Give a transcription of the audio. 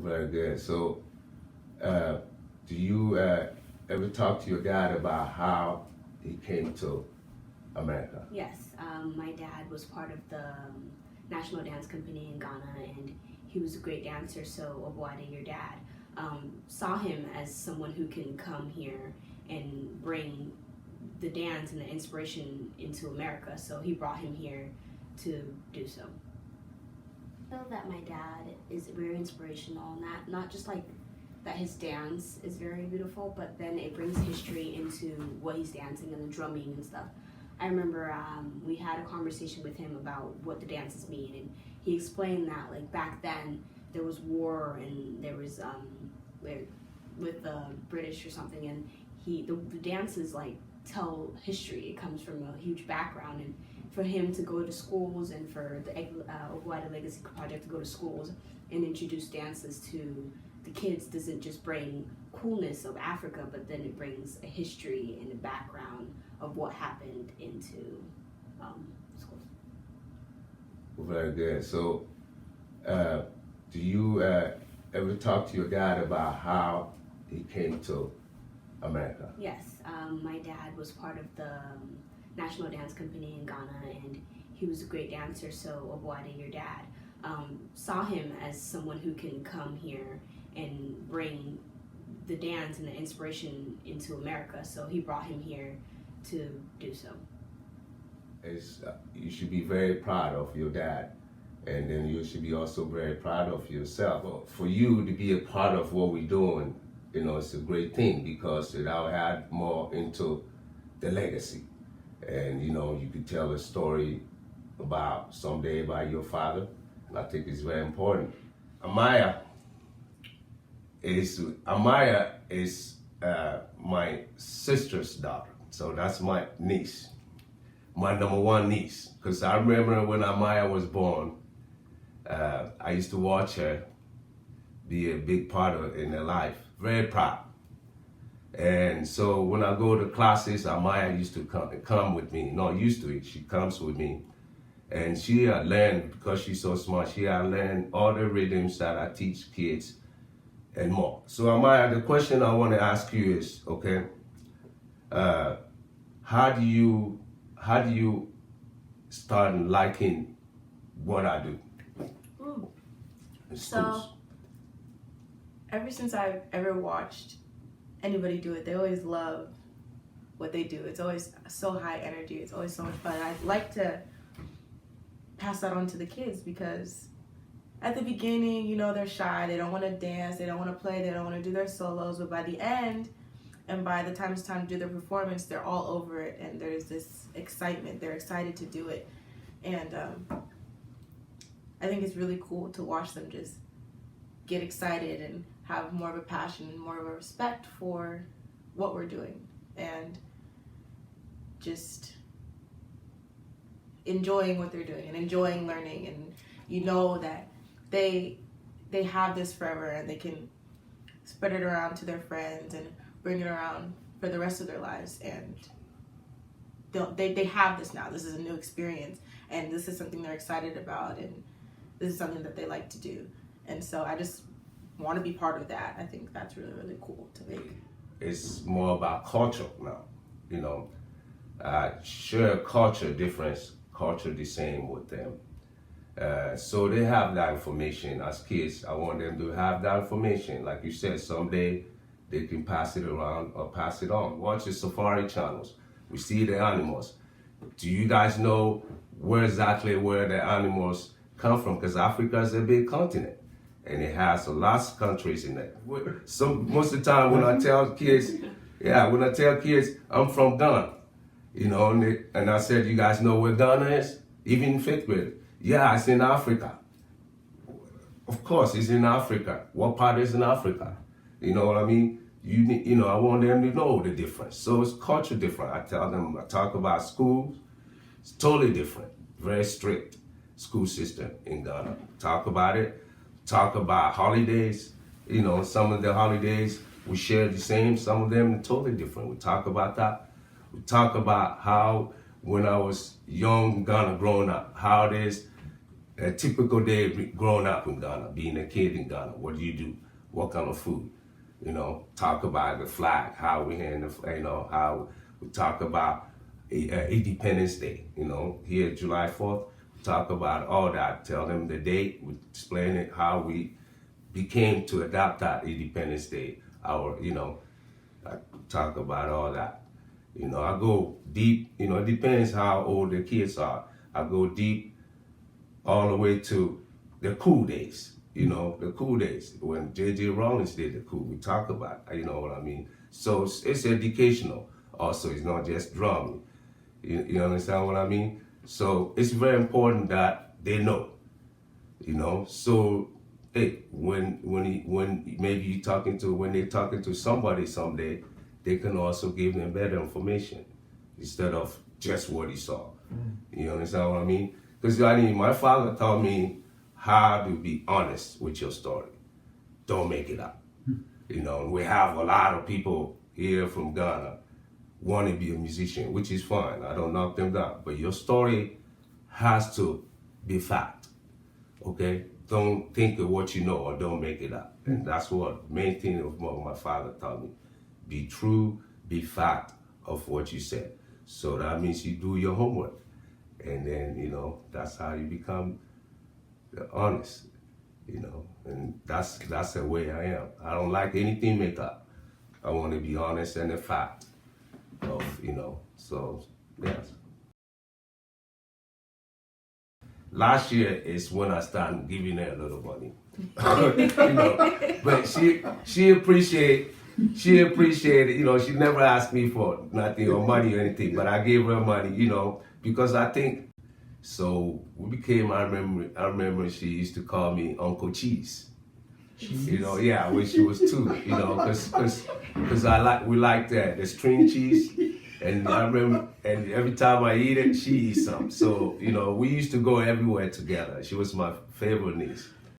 Very good. So, do you ever talk to your dad about how he came to America? Yes, my dad was part of the national dance company in Ghana, and he was a great dancer. So Obwade, your dad, saw him as someone who can come here and bring the dance and the inspiration into America. So he brought him here to do so. I feel that my dad is very inspirational, and that not just like that his dance is very beautiful, but then it brings history into what he's dancing and the drumming and stuff. I remember we had a conversation with him about what the dances mean, and he explained that like back then there was war and there was with the British or something, and the dances like tell history. It comes from a huge background, and for him to go to schools and for the Oguada Legacy Project to go to schools and introduce dances to the kids doesn't just bring coolness of Africa, but then it brings a history and a background of what happened into schools. Very good. So, do you ever talk to your dad about how he came to America? Yes, my dad was part of the national dance company in Ghana, and he was a great dancer. So Obwade, your dad, saw him as someone who can come here and bring the dance and the inspiration into America. So he brought him here to do so. You should be very proud of your dad, and then you should be also very proud of yourself. Well, for you to be a part of what we're doing, it's a great thing because it'll add more into the legacy. And you could tell a story about someday about your father, and I think it's very important. Amaya is my sister's daughter, so that's my niece, my number one niece. Because I remember when Amaya was born, I used to watch her be a big part of in her life. Very proud. And so when I go to classes, Amaya used to come with me. Not used to it, she comes with me. And she had learned, because she's so smart, she had learned all the rhythms that I teach kids and more. So Amaya, the question I want to ask you is, okay, how do you start liking what I do? So, ever since I've ever watched anybody do it, they always love what they do. It's always so high energy. It's always so much fun. I'd like to pass that on to the kids because at the beginning, they're shy. They don't want to dance. They don't want to play. They don't want to do their solos. But by the end, and by the time it's time to do their performance, they're all over it. And there's this excitement. They're excited to do it. And I think it's really cool to watch them just get excited and have more of a passion and more of a respect for what we're doing and just enjoying what they're doing and enjoying learning, and that they have this forever and they can spread it around to their friends and bring it around for the rest of their lives, and they have this now. This is a new experience, and this is something they're excited about, and this is something that they like to do. And so I just want to be part of that. I think that's really, really cool to make. It's more about culture now, Sure, culture difference, culture the same with them. So they have that information as kids. I want them to have that information. Like you said, someday they can pass it around or pass it on. Watch the safari channels. We see the animals. Do you guys know where the animals come from? Because Africa is a big continent, and it has lots of countries in it. So most of the time when I tell kids, I'm from Ghana, and I said, you guys know where Ghana is? Even in 5th grade. Yeah, it's in Africa. Of course, it's in Africa. What part is in Africa? You know what I mean? I want them to know the difference. So it's culture different. I talk about schools. It's totally different. Very strict school system in Ghana. Talk about it. Talk about holidays. Some of the holidays we share the same. Some of them are totally different. We talk about that. We talk about how when I was young Ghana growing up, how it is a typical day growing up in Ghana, being a kid in Ghana. What do you do? What kind of food? You know, talk about the flag, how we handle, you know, how we talk about Independence Day. You know, here July 4th, we talk about all that. Tell them the date, we explain it, how we became to adopt that Independence Day. You know, I talk about all that. You know, I go deep. You know, it depends how old the kids are. I go deep all the way to the cool days. You know, the cool days when J.J. Rollins did the cool. We talk about, you know what I mean. So it's educational. Also, it's not just drumming. You understand what I mean? So it's very important that they know. You know, so hey, when maybe you when they're talking to somebody someday, they can also give them better information instead of just what he saw. You understand what I mean? Because I mean, my father taught me how to be honest with your story. Don't make it up. You know, we have a lot of people here from Ghana want to be a musician, which is fine. I don't knock them down. But your story has to be fact. Okay? Don't think of what you know or don't make it up. And that's what main thing of what my father taught me. Be true, be fact of what you said. So that means you do your homework. And then, you know, that's how you become honest, you know. And that's the way I am. I don't like anything make up. I want to be honest and a fact of, you know, so, yes. Last year is when I started giving her a little money. You know, but she appreciated, you know, she never asked me for nothing or money or anything, but I gave her money, you know, because I think, so we became, I remember she used to call me Uncle Cheese. You know, yeah, when she was 2, you know, because we like the string cheese, and I remember, and every time I eat it, she eats some. So, you know, we used to go everywhere together. She was my favorite niece.